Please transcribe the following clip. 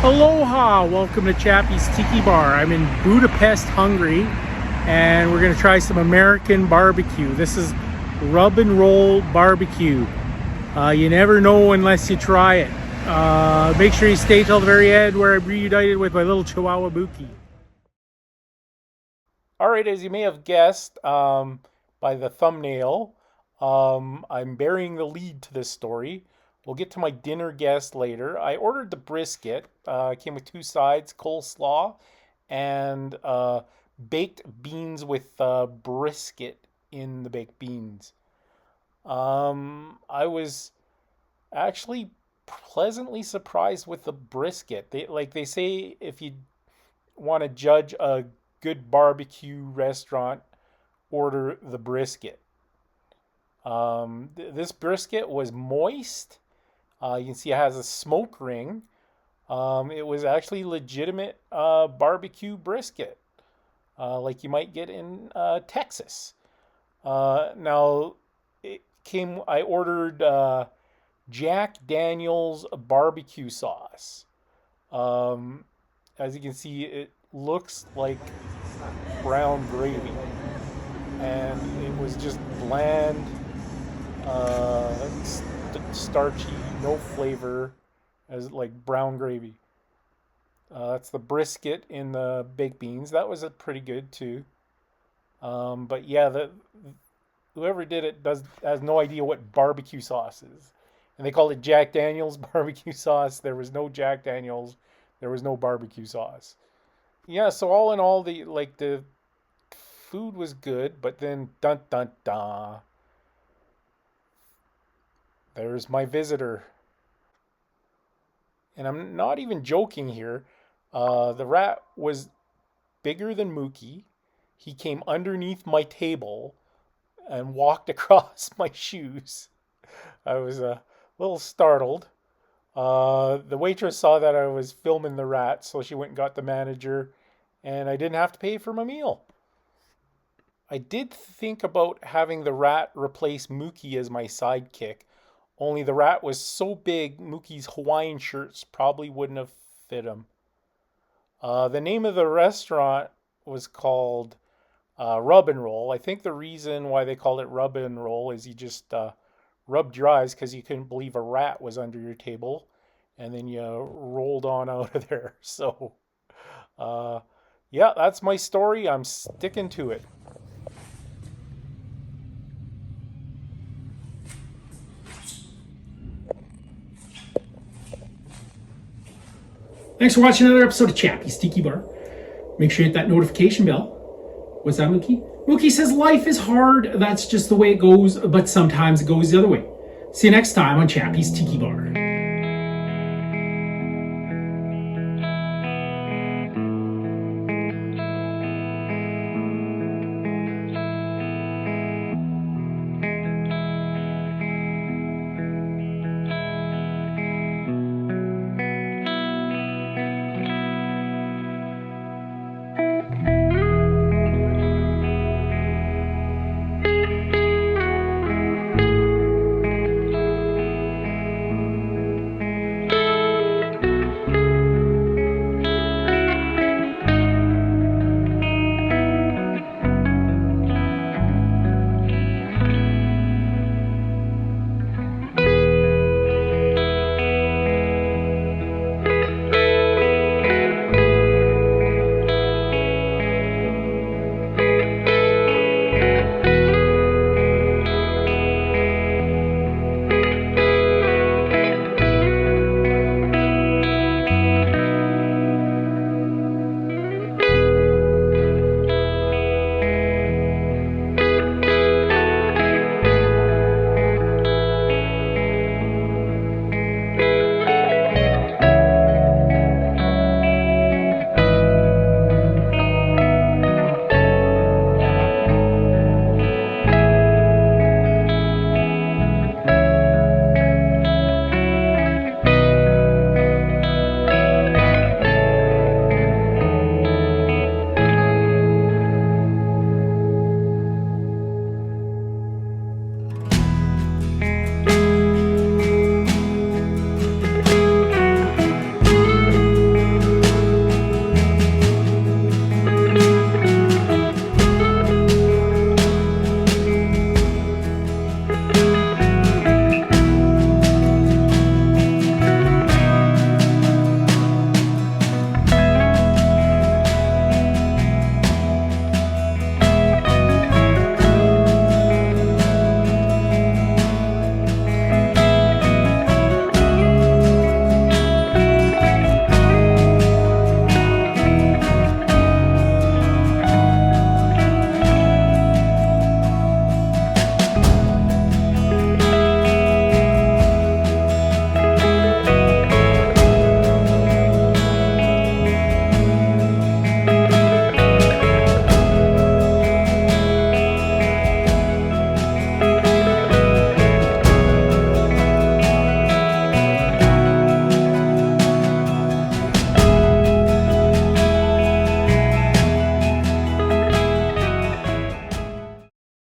Aloha! Welcome to Chappie's Tiki Bar. I'm in Budapest, Hungary, and we're going to try some American barbecue. This is rub and roll barbecue. You never know unless you try it. Make sure you stay till the very end where I'm reunited with my little Chihuahua Mookie. Alright, as you may have guessed by the thumbnail, I'm burying the lead to this story. We'll get to my dinner guest later. I ordered the brisket. It came with two sides, coleslaw, and baked beans with brisket in the baked beans. I was actually pleasantly surprised with the brisket. They say if you want to judge a good barbecue restaurant, order the brisket. This brisket was moist. You can see it has a smoke ring. It was actually legitimate barbecue brisket, like you might get in Texas. Now, I ordered Jack Daniel's barbecue sauce. As you can see, it looks like brown gravy, and it was just bland, starchy, no flavor, as like brown gravy. That's the brisket in the baked beans. That was pretty good too. But yeah, whoever did it has no idea what barbecue sauce is, and they called it Jack Daniel's barbecue sauce. There was no Jack Daniel's. There was no barbecue sauce. Yeah, so all in all, the food was good, but then dun dun dun. There's my visitor. And I'm not even joking here. The rat was bigger than Mookie. He came underneath my table and walked across my shoes. I was a little startled. The waitress saw that I was filming the rat, so she went and got the manager, and I didn't have to pay for my meal. I did think about having the rat replace Mookie as my sidekick, only the rat was so big, Mookie's Hawaiian shirts probably wouldn't have fit him. The name of the restaurant was called Rub and Roll. I think the reason why they called it Rub and Roll is you just rubbed your eyes because you couldn't believe a rat was under your table, and then you rolled on out of there. So, yeah, that's my story. I'm sticking to it. Thanks for watching another episode of Chappie's Tiki Bar. Make sure you hit that notification bell. What's that, Mookie? Mookie says life is hard. That's just the way it goes, but sometimes it goes the other way. See you next time on Chappie's Tiki Bar.